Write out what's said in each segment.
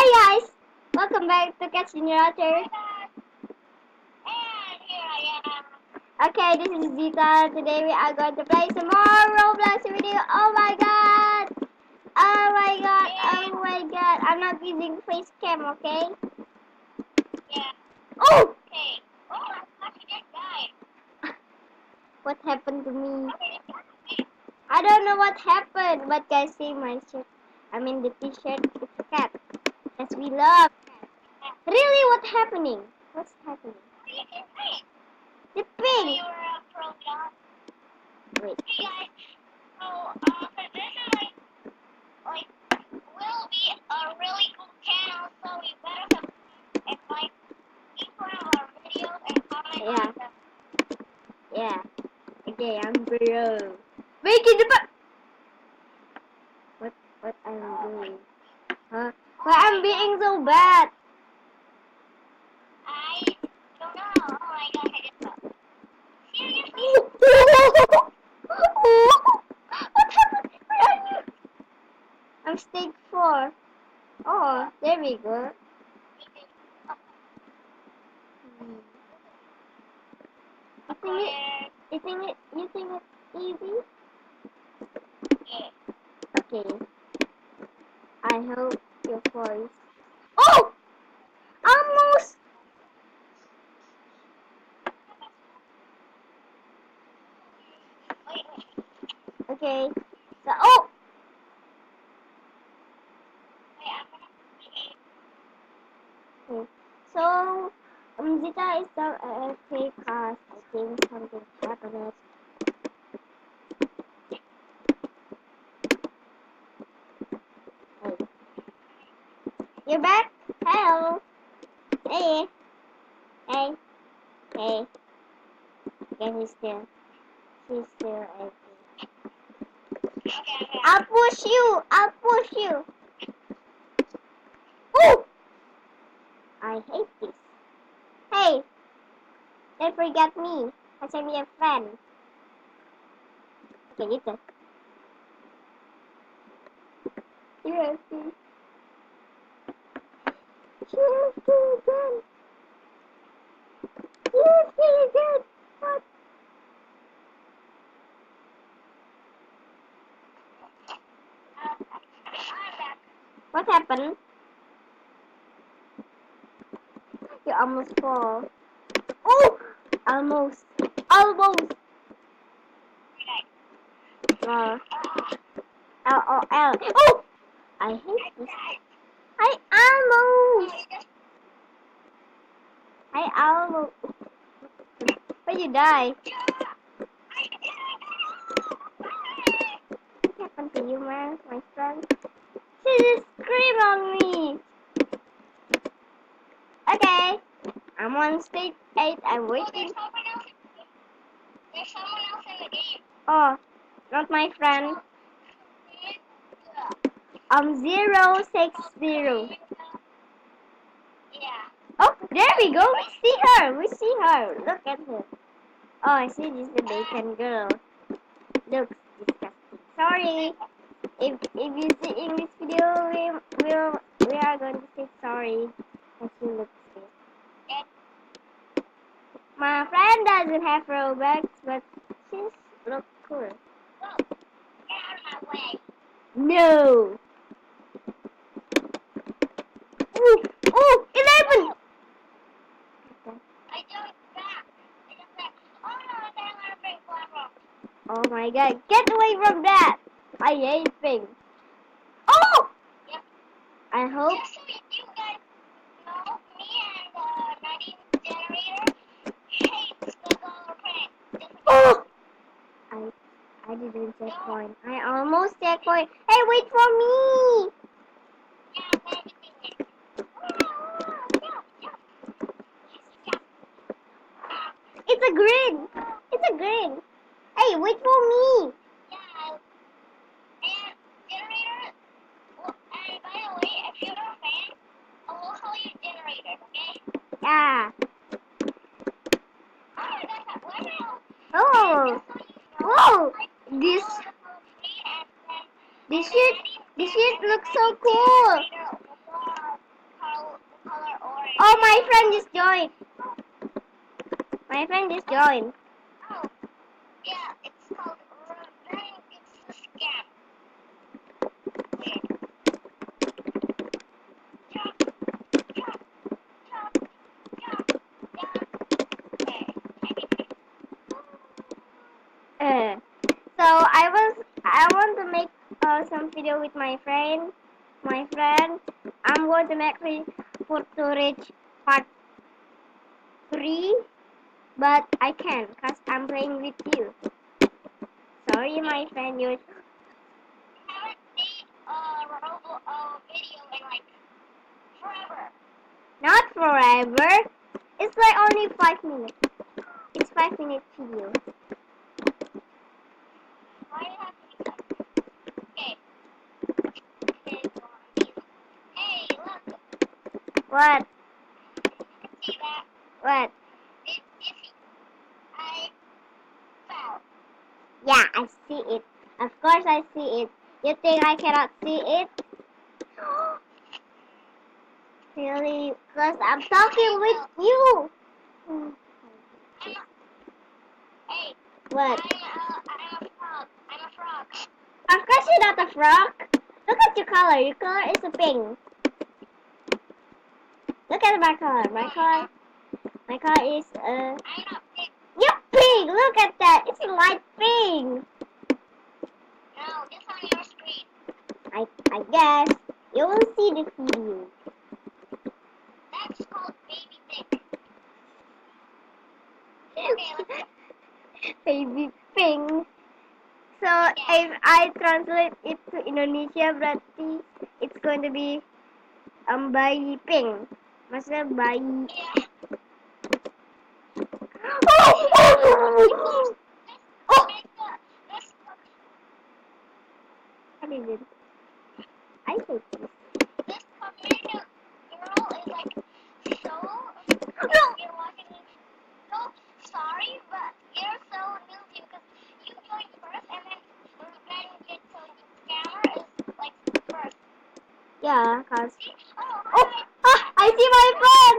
Hi guys! Welcome back to Catch Generator. And here I am. Okay, this is Zita. Today we are going to play some more Roblox video. Oh my god! Oh my god! Oh my god! I'm not using face cam, okay? Yeah. Oh! Okay. Oh, I thought you just died. What happened to me? Okay. I don't know what happened, but guys, see my shirt. I mean the t-shirt. It's a cat. Yes, we love cats. Really? What's happening? What's happening? You can see. The You pink! were a pro job. Wait. Hey guys. So, for this is like, will be a really cool channel, so you better subscribe and like each one of our videos and comment Yeah. on them. Yeah. Okay, I'm bro. Wait, get the back! What I'm doing? Huh? Why I'm being so bad? I don't know. Oh my gosh, I just fell. Seriously? What happened? Where are you? I'm stage 4. Oh, there we go. You think it's easy? Yeah. Okay. I hope your voice. Oh! Almost! Wait. Okay. So, oh! Wait, I'm gonna. Okay. So, Zita is the AFK cause I think something happened. Hey. You're back? Hello. Hey. Hey. Hey. Okay, she's still AFK. Okay. I'll push you. I'll push you. Oh! I hate this. Hey. Don't forget me. Consider me a friend. Okay, you go. You're AFK. You're AFK again. You're AFK again. What? What happened? You almost fall. Oh! Almost. Almost. LOL. LOL. Oh! I hate this. I almost. I almost. But you die. What happened to you, man? My friend? She just screamed on me. Okay. I'm on stage 8. I'm waiting. There's someone else in the game. Oh, not my friend. 060. Yeah. Oh, there we go. We see her. We see her. Look at her. Oh, I see this is the bacon girl. Looks disgusting. Sorry. If you see in this video, we are going to say sorry. As she looks weird. My friend doesn't have Robux, but she looks cool. Get out of my way. No. Ooh, ooh, 11. I jumped back. Oh no, I think I'm gonna break one rock. Oh my god, get away from that. I hate things. Oh! Yep. I hope. Just so you guys know, me and Nadine Generator hates the dollar prank. Oh! I didn't checkpoint. I almost checkpoint. Hey, wait for me! Yeah, maybe it. It's a green. It's a green. Hey, wait for me. Yeah. And Generator, and by the way, if you're a fan, I will call you Generator, okay? Yeah. Oh my gosh, what else? Oh. Whoa. This shit looks so cool. Oh, my friend just joined. My friend just joined. Oh, yeah, it's called revenge. It's a scam. Weird. Jump, jump, jump, jump, jump. Okay. So I want to make some video with my friend. I'm going to make for to reach part 3, but I can't because I'm playing with you. Sorry, my friend. You Haven't made a video in like forever. not forever. It's like only 5 minutes. It's 5 minutes video. Why do you have to be cut? Okay. Hey, look. What? See that? What? If I fell. Yeah, I see it. Of course I see it. You think I cannot see it? Really? Because I'm talking with you. Hey, What? I'm a frog. I'm a frog. Of course you're not a frog. Look at your color. Your color is a pink. Look at my color. My color is I'm not big. you're pink. Look at that. It's light pink. No, just on your screen. I guess you will see the video. That's called baby pig. Okay, let's go. Baby pink. So if I translate it to Indonesia, berarti it's going to be bayi pink. Maksudnya bayi. Yeah. Oh! Oh! This I did it. I think this. Korean girl is like so. No! If you're watching this, so sorry, but you're so new because you joined first, and then revenge it so the scammer is like first. Yeah, cause. See? Oh! Ah! I see my friend!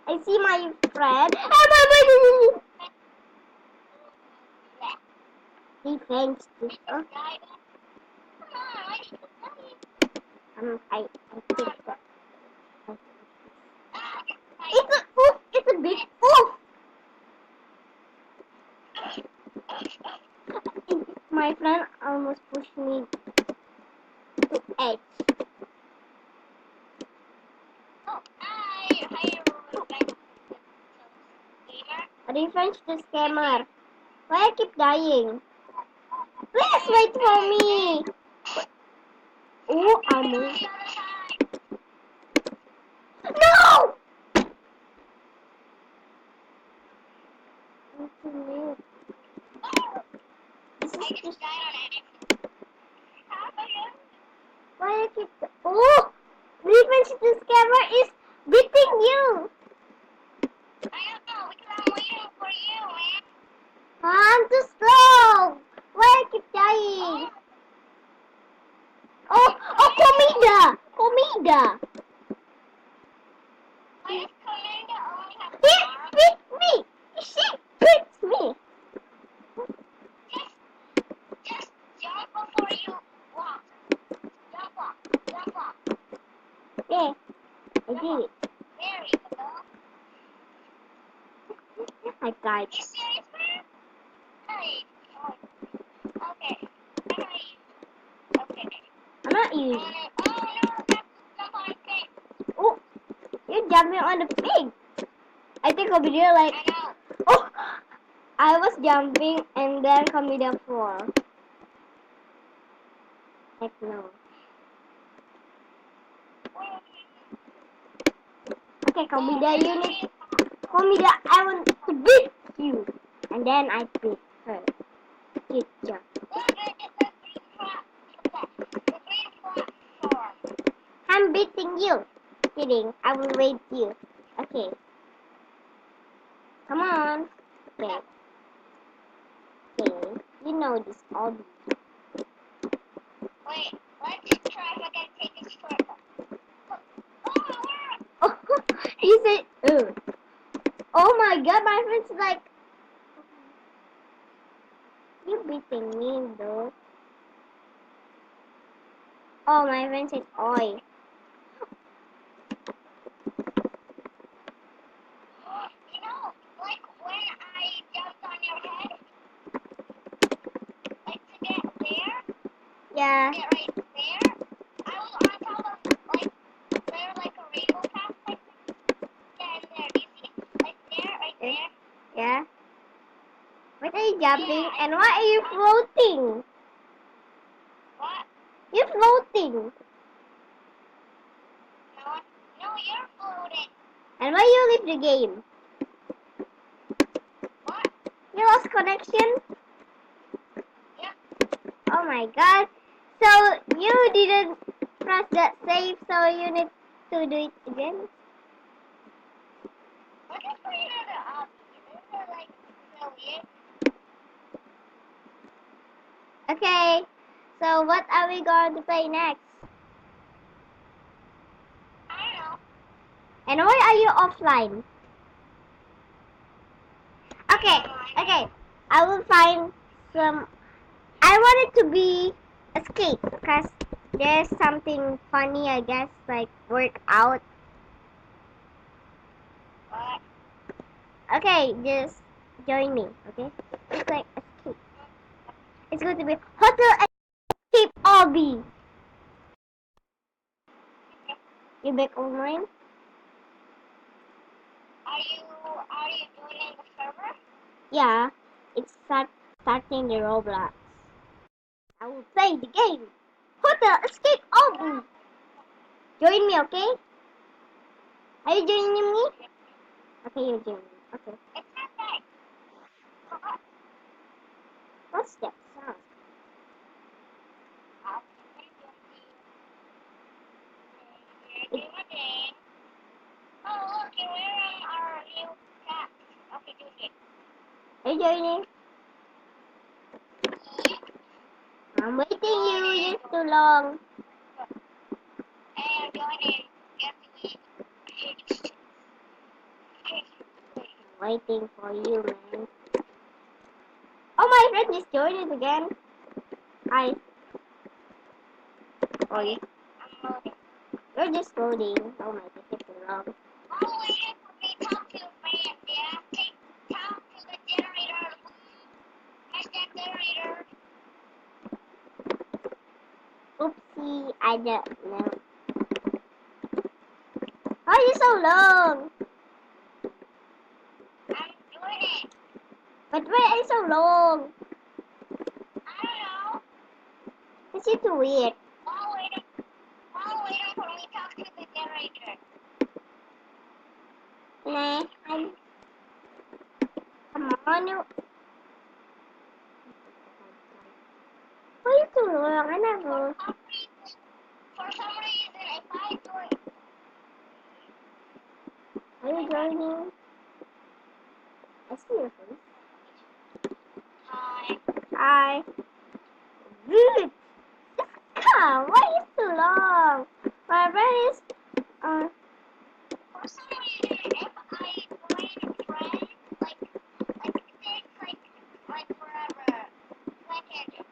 I see my friend. He thanks this. Oh, Come on, why did you play? I think that. Ah, It's a oof! It's a big oof! My friend almost pushed me to edge. Oh, hi, revenge gamer. Revenge the scammer. Why I keep dying? Please wait for me. Oh, almost. No! I'm too late. This I is just just died on it. why I keep. Oh! Revenge the scammer is beating you. I don't know because I'm waiting for you, man. I'm too slow. Why I keep dying? Oh, comida. Why does Commando only have He arms? beat me. She beats me. Just jump before you walk. Jump off. Yeah, I did it. There you go. I died. You serious, man? Hey. Oh. Okay. I'm gonna use. Okay. I'm not And you. then, oh no, that's jump on pig. Oh, you're jumping on the pig. I think over there like. I know. Oh, I was jumping and then comida fall. Heck no. Okay, comida, you need. Comida, I want to beat you. And then I beat her. Good job. Look at the green platform. I'm beating you. Kidding. I will wait you. Okay. Come on. Okay. Okay. You know this all. Wait, let's try if I can take this shortcut. Oh, Oh, You say, oh my god, my friend's like, you beating me, though. Oh, my friend said, oi. You know, like when I jumped on your head, like to get there, Yeah. get right there, I was on top of, like, there like a rainbow path, like, yeah, in there, do you see? Like there, right there. Yeah. What are you jumping? Yeah, And why are you floating? What? You're floating. No, no, you're floating. And why you leave the game? What? You lost connection? Yeah. Oh my god. So you didn't press that save, so you need to do it again? What is for you to this is like so weird. Okay. So what are we going to play next? I don't know. And why are you offline? Okay. I will find some. I want it to be escape because there's something funny, I guess, like workout. What? Okay, just join me. Okay, it's like escape. It's going to be hotel escape obby. You back online? Are you joining the server? Yeah, it's starting the Roblox. I will play the game. Hotel escape obby. Join me, okay? Are you joining me? Okay, you join me. Okay. It's not that. What? What's that sound? Oh, look, you're wearing our new cap. Okay, do it. Are you joining? I'm waiting you. It's too long. Hey, I'm joining. You have to wait. I'm waiting for you, man. Oh, my friend just joined it again. Hi. Oh, I'm loading. you're just loading. Oh my, this is too long. Oh, waiting for me to talk to your friend, yeah? Talk to the generator. Hashtag generator. Oopsie, I don't know. Why are you so long? I'm doing it. But why are you so long? I don't know. This is too weird. While waiting for me to talk to the generator. Nah, come on. Why are you too long? I never. For some reason, if I do it, Are you joining? I see your face. hi. Hi. Good. Come, why is too long? My friend is For some reason, if I join friends, like it takes like forever. Second.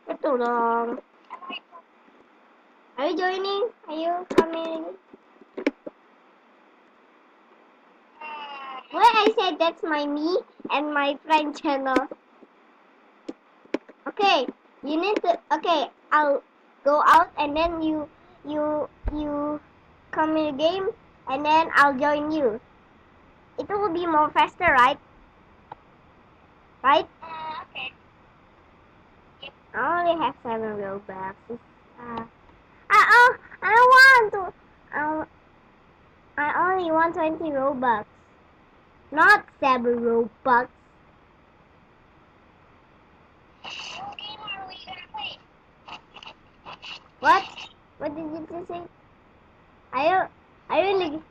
it's too long. Are you joining? Are you coming? Why I said that's my me and my friend channel. Okay, you need to. Okay, I'll go out and then you come in the game and then I'll join you. It will be more faster, right? Right? Okay. I only have 7 Robux. I want to. I only want 20 Robux, not 7 Robux. What game are we gonna play? What? What did you just say? Are you in the